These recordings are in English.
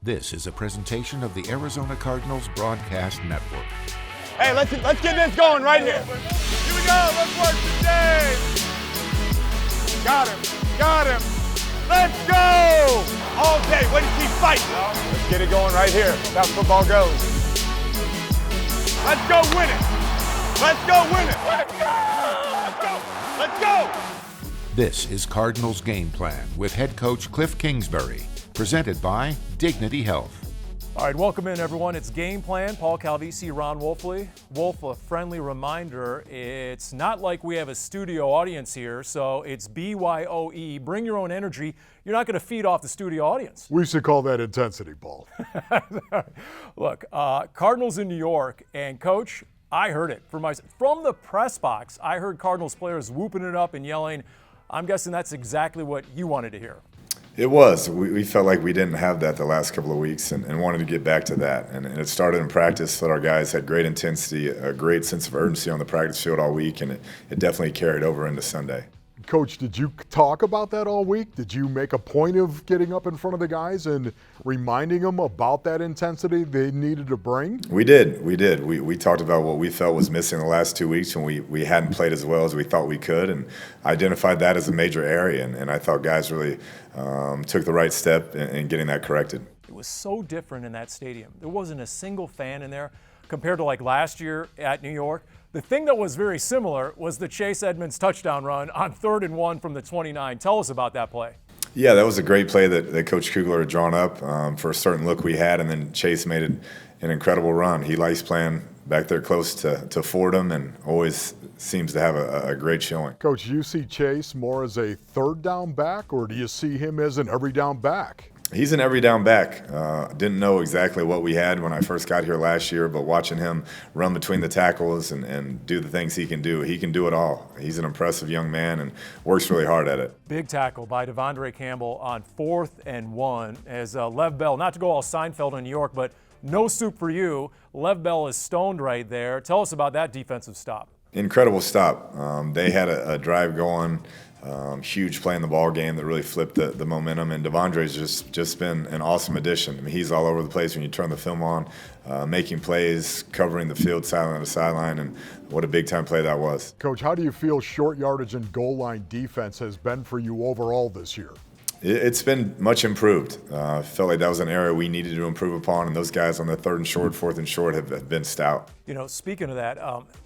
This is a presentation of the Arizona Cardinals Broadcast Network. Hey, let's get this going right here. Here we go. Let's work today. Got him. Let's go. All day. Way to keep fighting. Let's get it going right here. That's how football goes. Let's go win it. Let's go win it. Let's go. This is Cardinals Game Plan with Head Coach Kliff Kingsbury, presented by Dignity Health. All right, welcome in, everyone. It's Game Plan. Paul Calvisi, Ron Wolfley. Wolf, a friendly reminder, it's not like we have a studio audience here, so it's BYOE. Bring your own energy. You're not going to feed off the studio audience. We should call that intensity, Paul. Look, Cardinals in New York, and Coach, I heard it from the press box. I heard Cardinals players whooping it up and yelling. I'm guessing that's exactly what you wanted to hear. It was. We felt like we didn't have that the last couple of weeks and wanted to get back to that. And it started in practice that our guys had great intensity, a great sense of urgency on the practice field all week, and it definitely carried over into Sunday. Coach, did you talk about that all week? Did you make a point of getting up in front of the guys and reminding them about that intensity they needed to bring? We did. We talked about what we felt was missing the last 2 weeks when we hadn't played as well as we thought we could, and identified that as a major area. And I thought guys really took the right step in getting that corrected. It was so different in that stadium. There wasn't a single fan in there compared to like last year at New York. The thing that was very similar was the Chase Edmonds touchdown run on 3rd and 1 from the 29. Tell us about that play. Yeah, that was a great play that Coach Kugler had drawn up for a certain look we had, and then Chase made it an incredible run. He likes playing back there close to Fordham and always seems to have a great showing. Coach, do you see Chase more as a third down back, or do you see him as an every down back? He's an every down back. Didn't know exactly what we had when I first got here last year, but watching him run between the tackles and do the things he can do it all. He's an impressive young man and works really hard at it. Big tackle by Deandre Campbell on 4th and 1 as Lev Bell, not to go all Seinfeld in New York, but no soup for you. Lev Bell is stoned right there. Tell us about that defensive stop. Incredible stop. They had a drive going. Huge play in the ball game that really flipped the momentum, and Deandre's just been an awesome addition. I mean, he's all over the place when you turn the film on, making plays, covering the field sideline to sideline, and what a big-time play that was. Coach, how do you feel short yardage and goal line defense has been for you overall this year? It's been much improved. I felt like that was an area we needed to improve upon, and those guys on the 3rd and short, 4th and short have been stout. You know, speaking of that,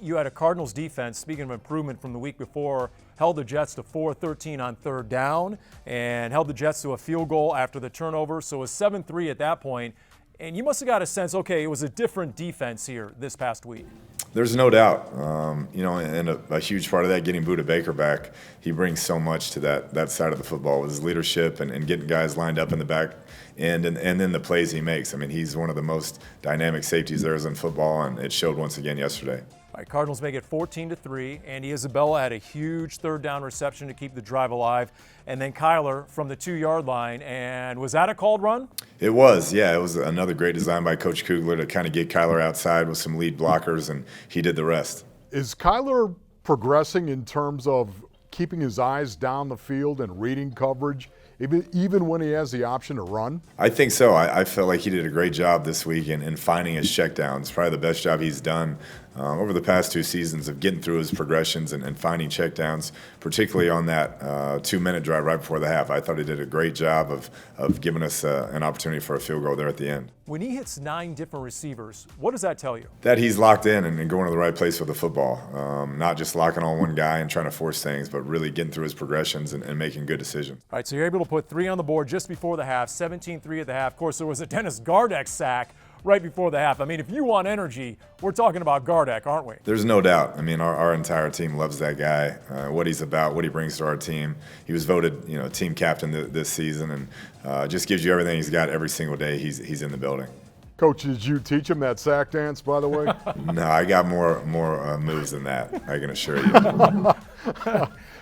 you had a Cardinals defense, speaking of improvement from the week before, held the Jets to 4-13 on 3rd down and held the Jets to a field goal after the turnover. So it was 7-3 at that point. And you must have got a sense, okay, it was a different defense here this past week. There's no doubt. And a huge part of that, getting Budda Baker back, he brings so much to that side of the football with his leadership and getting guys lined up in the back end and then the plays he makes. I mean, he's one of the most dynamic safeties there is in football, and it showed once again yesterday. All right, Cardinals make it 14-3. Andy Isabella had a huge 3rd down reception to keep the drive alive. And then Kyler from the 2-yard line. And was that a called run? It was, yeah. It was another great design by Coach Kugler to kind of get Kyler outside with some lead blockers, and he did the rest. Is Kyler progressing in terms of keeping his eyes down the field and reading coverage, even when he has the option to run? I think so. I felt like he did a great job this week in finding his checkdowns. Probably the best job he's done over the past 2 seasons of getting through his progressions and finding checkdowns, particularly on that 2-minute drive right before the half. I thought he did a great job of giving us an opportunity for a field goal there at the end. When he hits 9 different receivers, what does that tell you? That he's locked in and going to the right place with the football. Not just locking on one guy and trying to force things, but really getting through his progressions and making good decisions. All right, so you're able to put 3 on the board just before the half, 17-3 at the half. Of course, there was a Dennis Gardeck sack right before the half. I mean, if you want energy, we're talking about Gardeck, aren't we? There's no doubt. I mean, our entire team loves that guy, what he's about, what he brings to our team. He was voted, team captain this season, and just gives you everything he's got every single day he's in the building. Coach, did you teach him that sack dance, by the way? No, I got more moves than that, I can assure you.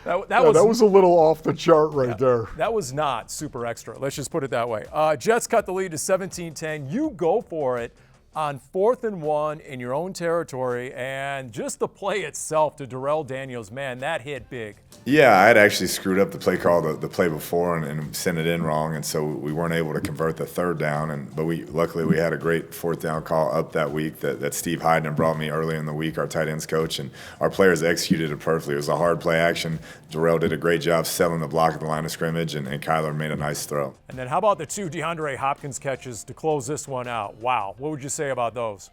That was a little off the chart right there. That was not super extra. Let's just put it that way. Jets cut the lead to 17-10. You go for it on 4th and 1 in your own territory, and just the play itself to Darrell Daniels, man, that hit big. Yeah, I had actually screwed up the play call the play before and sent it in wrong, and so we weren't able to convert the 3rd down. But luckily we had a great 4th down call up that week that Steve Hyden brought me early in the week, our tight ends coach, and our players executed it perfectly. It was a hard play action. Darrell did a great job selling the block at the line of scrimmage, and Kyler made a nice throw. And then how about the 2 Deandre Hopkins catches to close this one out? Wow, what would you say about those?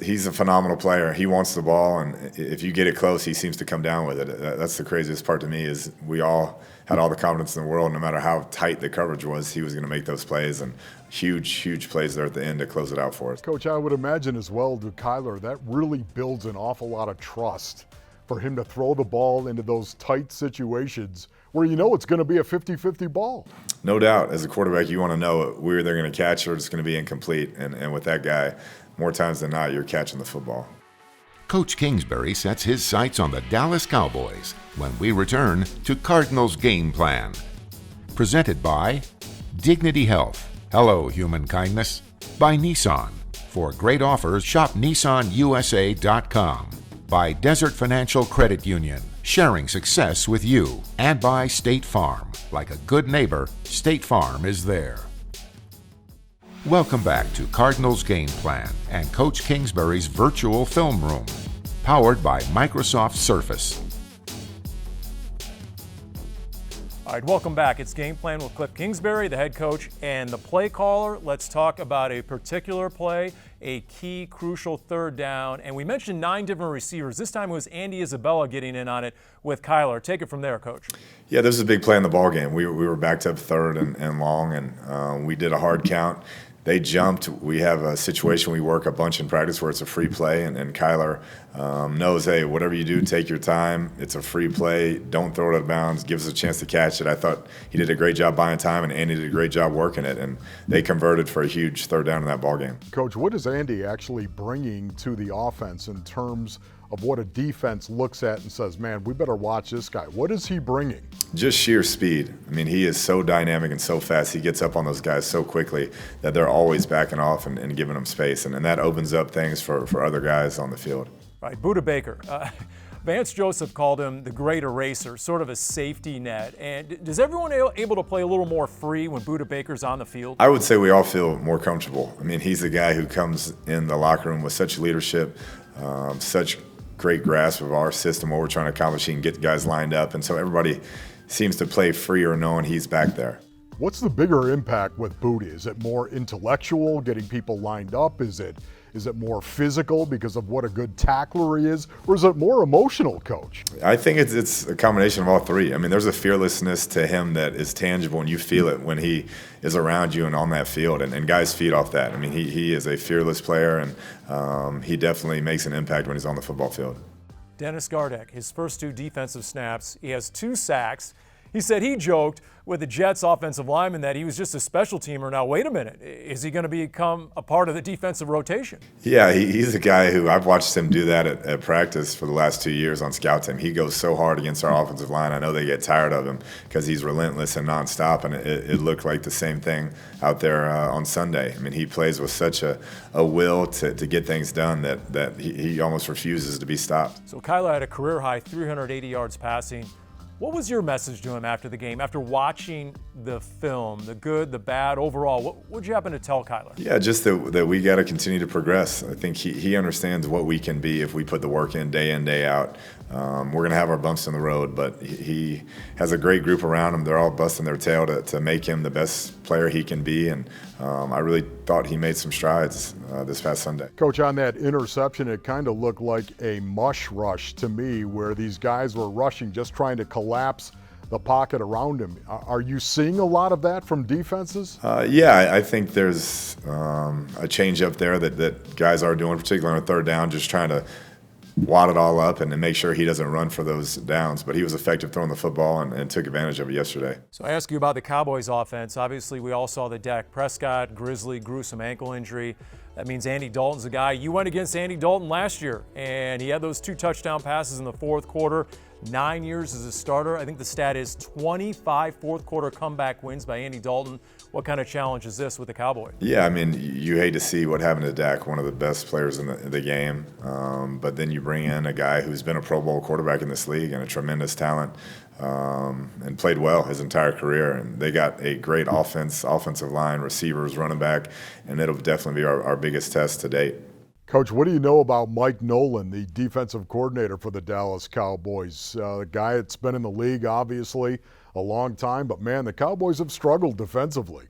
He's a phenomenal player. He wants the ball, and if you get it close, he seems to come down with it. That's the craziest part to me is we all had all the confidence in the world, no matter how tight the coverage was, he was going to make those plays, and huge plays there at the end to close it out for us. Coach, I would imagine as well to Kyler, that really builds an awful lot of trust for him to throw the ball into those tight situations where you know it's going to be a 50-50 ball. No doubt. As a quarterback, you want to know where they're going to catch or it's going to be incomplete. And with that guy, more times than not, you're catching the football. Coach Kingsbury sets his sights on the Dallas Cowboys when we return to Cardinals Game Plan. Presented by Dignity Health. Hello, human kindness. By Nissan. For great offers, shop NissanUSA.com. By Desert Financial Credit Union, sharing success with you. And by State Farm. Like a good neighbor, State Farm is there. Welcome back to Cardinals Game Plan and Coach Kingsbury's virtual film room, powered by Microsoft Surface. All right, welcome back. It's Game Plan with Kliff Kingsbury, the head coach, and the play caller. Let's talk about a particular play, a key, crucial 3rd down. And we mentioned 9 different receivers. This time it was Andy Isabella getting in on it with Kyler. Take it from there, Coach. Yeah, this was a big play in the ball game. We were backed up 3rd and long, and we did a hard count. They jumped. We have a situation we work a bunch in practice where it's a free play, and Kyler knows, hey, whatever you do, take your time. It's a free play. Don't throw it out of bounds. Gives us a chance to catch it. I thought he did a great job buying time, and Andy did a great job working it, and they converted for a huge 3rd down in that ball game. Coach, what is Andy actually bringing to the offense in terms of what a defense looks at and says, man, we better watch this guy? What is he bringing? Just sheer speed. I mean, he is so dynamic and so fast. He gets up on those guys so quickly that they're always backing off and giving them space. And that opens up things for other guys on the field. Right, Budda Baker. Vance Joseph called him the great eraser, sort of a safety net. And does everyone able to play a little more free when Budda Baker's on the field? I would say we all feel more comfortable. I mean, he's the guy who comes in the locker room with such leadership, such great grasp of our system, what we're trying to accomplish. He can get guys lined up, and so everybody seems to play freer knowing he's back there. What's the bigger impact with Budda? Is it more intellectual, getting people lined up? Is it more physical because of what a good tackler he is? Or is it more emotional, Coach? I think it's a combination of all three. I mean, there's a fearlessness to him that is tangible, and you feel it when he is around you and on that field. And guys feed off that. I mean, he is a fearless player, and he definitely makes an impact when he's on the football field. Dennis Gardeck, his first 2 defensive snaps, he has 2 sacks. He said he joked with the Jets offensive lineman that he was just a special teamer. Now, wait a minute. Is he going to become a part of the defensive rotation? Yeah, he's a guy who I've watched him do that at practice for the last 2 years on scout team. He goes so hard against our offensive line. I know they get tired of him because he's relentless and nonstop, and it looked like the same thing out there on Sunday. I mean, he plays with such a will to get things done that he almost refuses to be stopped. So Kyler had a career-high 380 yards passing. What was your message to him after the game, after watching the film, the good, the bad, overall? What would you happen to tell Kyler? Yeah, just that we got to continue to progress. I think he understands what we can be if we put the work in, day out. We're going to have our bumps in the road, but he has a great group around him. They're all busting their tail to make him the best player he can be, and I really thought he made some strides this past Sunday. Coach, on that interception, it kind of looked like a mush rush to me, where these guys were rushing, just trying to collapse the pocket around him. Are you seeing a lot of that from defenses? Yeah, I think there's a change up there that guys are doing, particularly on 3rd down, just trying to wad it all up and to make sure he doesn't run for those downs. But he was effective throwing the football and took advantage of it yesterday. So I ask you about the Cowboys offense. Obviously, we all saw the Dak Prescott, grizzly, gruesome ankle injury. That means Andy Dalton's the guy. You went against Andy Dalton last year, and he had those 2 touchdown passes in the fourth quarter. 9 years as a starter. I think the stat is 25 fourth quarter comeback wins by Andy Dalton. What kind of challenge is this with the Cowboys? Yeah, I mean, you hate to see what happened to Dak, one of the best players in the game. But then you bring in a guy who's been a Pro Bowl quarterback in this league and a tremendous talent, and played well his entire career. And they got a great offensive line, receivers, running back, and it'll definitely be our biggest test to date. Coach, what do you know about Mike Nolan, the defensive coordinator for the Dallas Cowboys? A guy that's been in the league, obviously, a long time, but man, the Cowboys have struggled defensively.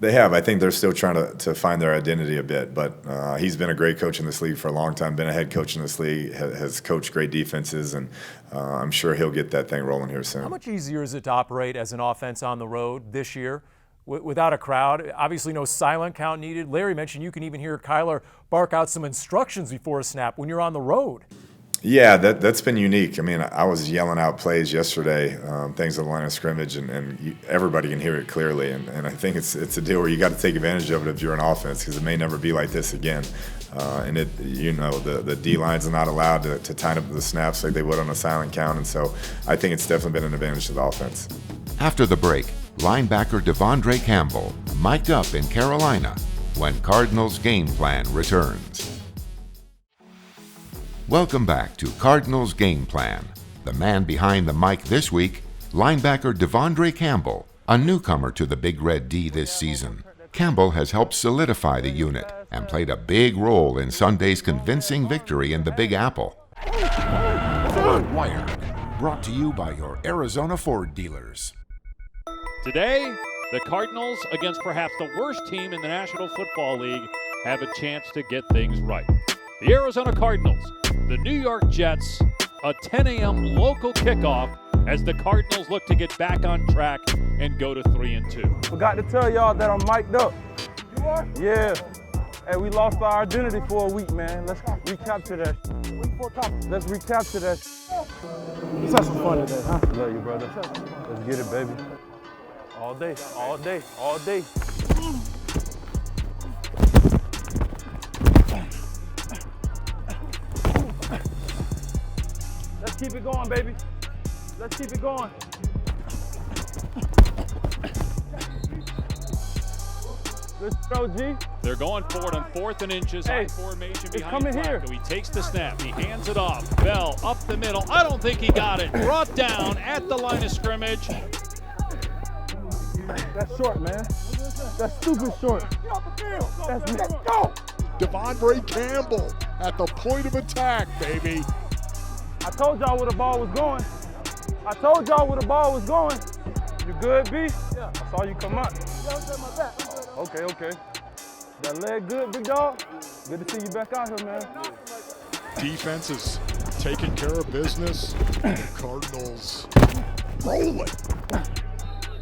They have. I think they're still trying to find their identity a bit, but he's been a great coach in this league for a long time, been a head coach in this league, has coached great defenses, and I'm sure he'll get that thing rolling here soon. How much easier is it to operate as an offense on the road this year? Without a crowd, obviously no silent count needed. Larry mentioned you can even hear Kyler bark out some instructions before a snap when you're on the road. Yeah, that's been unique. I mean, I was yelling out plays yesterday, things on the line of scrimmage, and everybody can hear it clearly. And I think it's a deal where you got to take advantage of it if you're an offense, because it may never be like this again. And the D lines are not allowed to time up the snaps like they would on a silent count, and so I think it's definitely been an advantage to the offense. After the break, linebacker Deandre Campbell mic'd up in Carolina when Cardinals Game Plan returns. Welcome back to Cardinals Game Plan. The man behind the mic this week, linebacker Deandre Campbell, a newcomer to the Big Red D this season. Campbell has helped solidify the unit and played a big role in Sunday's convincing victory in the Big Apple. Wired, brought to you by your Arizona Ford dealers. Today, the Cardinals, against perhaps the worst team in the National Football League, have a chance to get things right. The Arizona Cardinals, the New York Jets, a 10 a.m. local kickoff as the Cardinals look to get back on track and go to 3-2. Forgot to tell y'all that I'm mic'd up. You are? Yeah. Hey, we lost our identity for a week, man. Let's recapture that. Let's recapture that. Let's have some fun today, huh? Love you, brother. Let's get it, baby. All day, all day, all day. Let's keep it going, baby. Let's keep it going. Good throw, G. They're going for it on 4th and inches. High formation behind Flacco. He takes the snap. He hands it off. Bell up the middle. I don't think he got it. Brought down at the line of scrimmage. That's short, man. That's stupid short. Let's go. Deandre Campbell at the point of attack, baby. I told y'all where the ball was going. I told y'all where the ball was going. You good, B? Yeah. I saw you come out. Okay, okay. That leg good, big dog? Good to see you back out here, man. Defense is taking care of business. Cardinals rolling.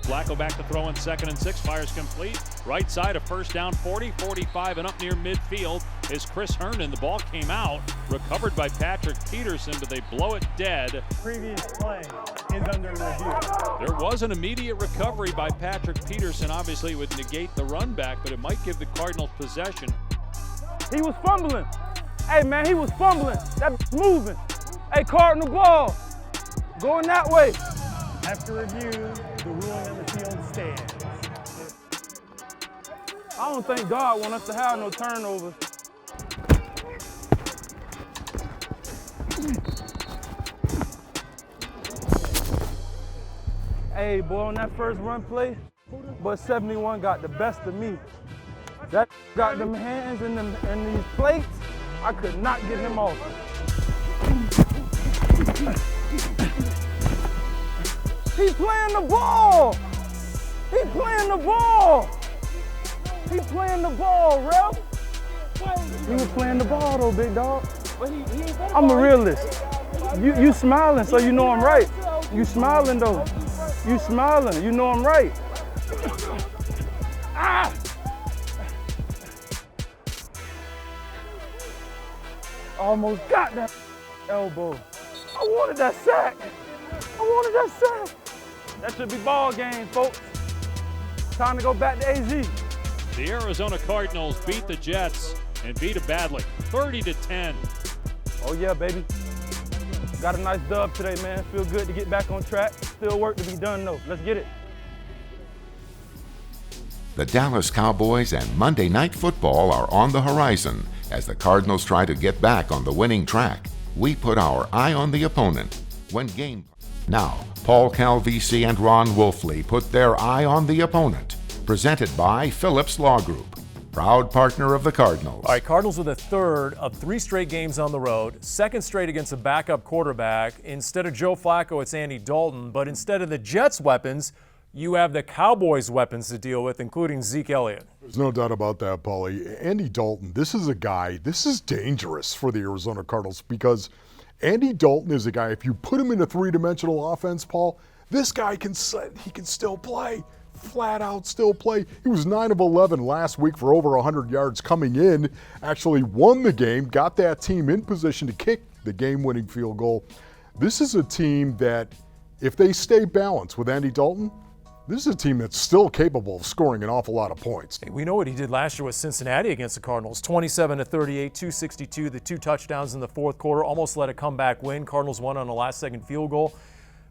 Flacco back to throw in 2nd and 6. Fires complete. Right side, a first down, 40, 45, and up near midfield is Chris Herndon. The ball came out, recovered by Patrick Peterson, but they blow it dead. Previous play is under review. There was an immediate recovery by Patrick Peterson. Obviously, it would negate the run back, but it might give the Cardinals possession. He was fumbling. Hey, man, he was fumbling. That's moving. Hey, Cardinal ball. Going that way. After review, the ruling on the field stands. I don't think God wants us to have no turnovers. Hey, boy, on that first run play, but 71 got the best of me. That got them hands in these plates. I could not get him off. He playing the ball. He playing the ball. He playing the ball, ref. He was playing the ball though, big dog. I'm a realist. You smiling, so you know I'm right. You smiling though. You smiling, you know I'm right. Ah! Almost got that elbow. I wanted that sack. I wanted that sack. That should be ball game, folks. Time to go back to AZ. The Arizona Cardinals beat the Jets and beat it badly, 30-10. Oh yeah, baby. Got a nice dub today, man. Feel good to get back on track. Still work to be done though. Let's get it. The Dallas Cowboys and Monday Night Football are on the horizon as the Cardinals try to get back on the winning track. We put our eye on the opponent when game. Now, Paul Calvisi and Ron Wolfley put their eye on the opponent. Presented by Phillips Law Group, proud partner of the Cardinals. All right, Cardinals are the third of 3 straight games on the road, second straight against a backup quarterback. Instead of Joe Flacco, it's Andy Dalton, but instead of the Jets' weapons, you have the Cowboys' weapons to deal with, including Zeke Elliott. There's no doubt about that, Paulie. Andy Dalton, this is a guy, this is dangerous for the Arizona Cardinals because Andy Dalton is a guy, if you put him in a 3-dimensional offense, Paul, this guy can still play. Flat out still play. He was 9 of 11 last week for over 100 yards coming in, actually won the game, got that team in position to kick the game-winning field goal. This is a team that, if they stay balanced with Andy Dalton, this is a team that's still capable of scoring an awful lot of points. Hey, we know what he did last year with Cincinnati against the Cardinals. 27-38, 262, the 2 touchdowns in the fourth quarter, almost let a comeback win. Cardinals won on a last-second field goal.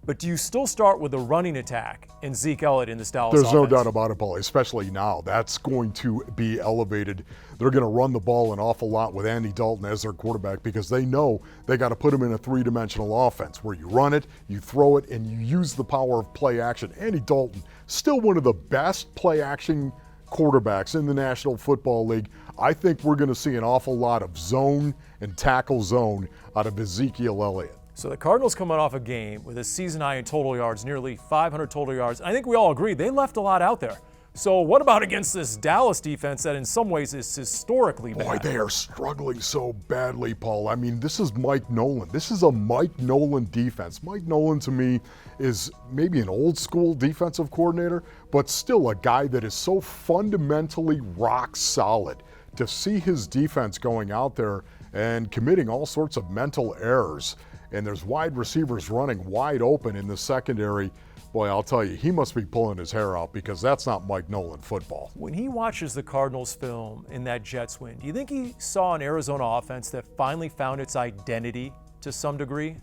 But do you still start with a running attack in Zeke Elliott in this Dallas offense? There's no doubt about it, Paul, especially now. That's going to be elevated. They're going to run the ball an awful lot with Andy Dalton as their quarterback because they know they got to put him in a 3-dimensional offense where you run it, you throw it, and you use the power of play action. Andy Dalton, still one of the best play action quarterbacks in the National Football League. I think we're going to see an awful lot of zone and tackle zone out of Ezekiel Elliott. So the Cardinals coming off a game with a season high in total yards, nearly 500 total yards. I think we all agree they left a lot out there. So what about against this Dallas defense that in some ways is historically bad? Boy, they are struggling so badly, Paul. I mean, this is Mike Nolan. This is a Mike Nolan defense. Mike Nolan, to me, is maybe an old school defensive coordinator, but still a guy that is so fundamentally rock solid. To see his defense going out there and committing all sorts of mental errors, and there's wide receivers running wide open in the secondary, boy, I'll tell you, he must be pulling his hair out because that's not Mike Nolan football. When he watches the Cardinals film in that Jets win, do you think he saw an Arizona offense that finally found its identity to some degree?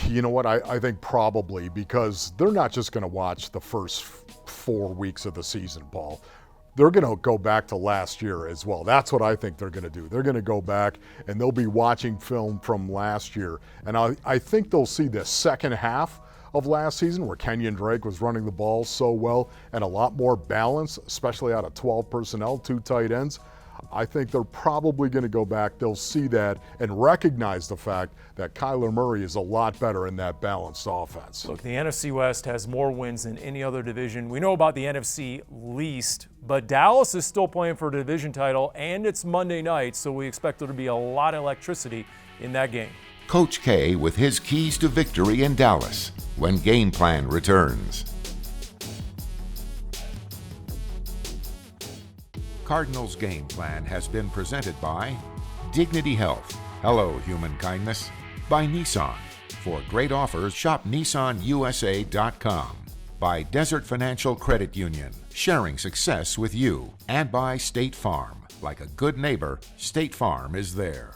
You know what, I think probably, because they're not just going to watch the first 4 weeks of the season, Paul. They're going to go back to last year as well. That's what I think they're going to do. They're going to go back and they'll be watching film from last year. And I think they'll see the second half of last season where Kenyon Drake was running the ball so well and a lot more balance, especially out of 12 personnel, 2 tight ends. I think they're probably going to go back. They'll see that and recognize the fact that Kyler Murray is a lot better in that balanced offense. Look, the NFC West has more wins than any other division. We know about the NFC least, but Dallas is still playing for a division title, and it's Monday night, so we expect there to be a lot of electricity in that game. Coach K with his keys to victory in Dallas when Game Plan returns. Cardinals Game Plan has been presented by Dignity Health. Hello, human kindness. By Nissan. For great offers, shop NissanUSA.com. By Desert Financial Credit Union, sharing success with you. And by State Farm. Like a good neighbor, State Farm is there.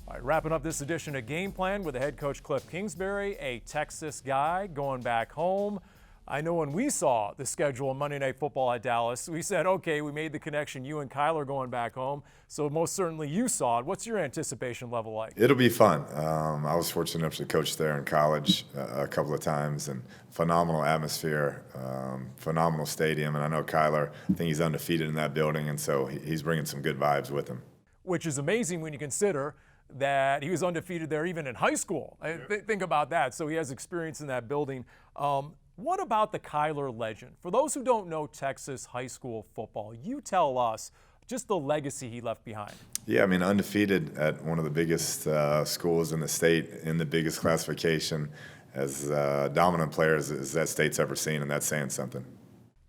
All right, wrapping up this edition of Game Plan with the head coach Kliff Kingsbury, a Texas guy going back home. I know when we saw the schedule of Monday Night Football at Dallas, we said, okay, we made the connection. You and Kyler going back home. So most certainly you saw it. What's your anticipation level like? It'll be fun. I was fortunate enough to coach there in college a couple of times, and phenomenal atmosphere, phenomenal stadium. And I know Kyler, I think he's undefeated in that building, and so he's bringing some good vibes with him. Which is amazing when you consider that he was undefeated there even in high school. Think about that. So he has experience in that building. What about the Kyler legend? For those who don't know Texas high school football, you tell us just the legacy he left behind. Yeah, I mean, undefeated at one of the biggest schools in the state, in the biggest classification, as dominant players as that state's ever seen, and that's saying something.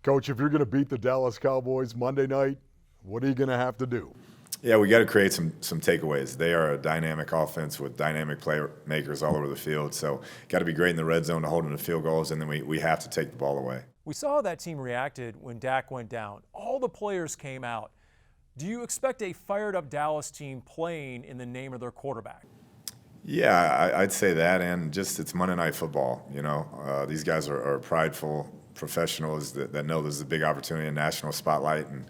Coach, if you're going to beat the Dallas Cowboys Monday night, what are you going to have to do? Yeah, we got to create some takeaways. They are a dynamic offense with dynamic playmakers all over the field. So got to be great in the red zone to hold them to field goals, and then we have to take the ball away. We saw how that team reacted when Dak went down. All the players came out. Do you expect a fired-up Dallas team playing in the name of their quarterback? Yeah, I'd say that, and just it's Monday Night Football. You know, these guys are prideful professionals that know there's a big opportunity, a national spotlight, and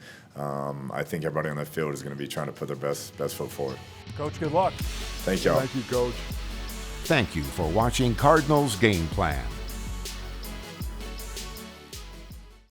I think everybody on that field is going to be trying to put their best foot forward. Coach, good luck. Thank y'all. Thank you, Coach. Thank you for watching Cardinals Game Plan.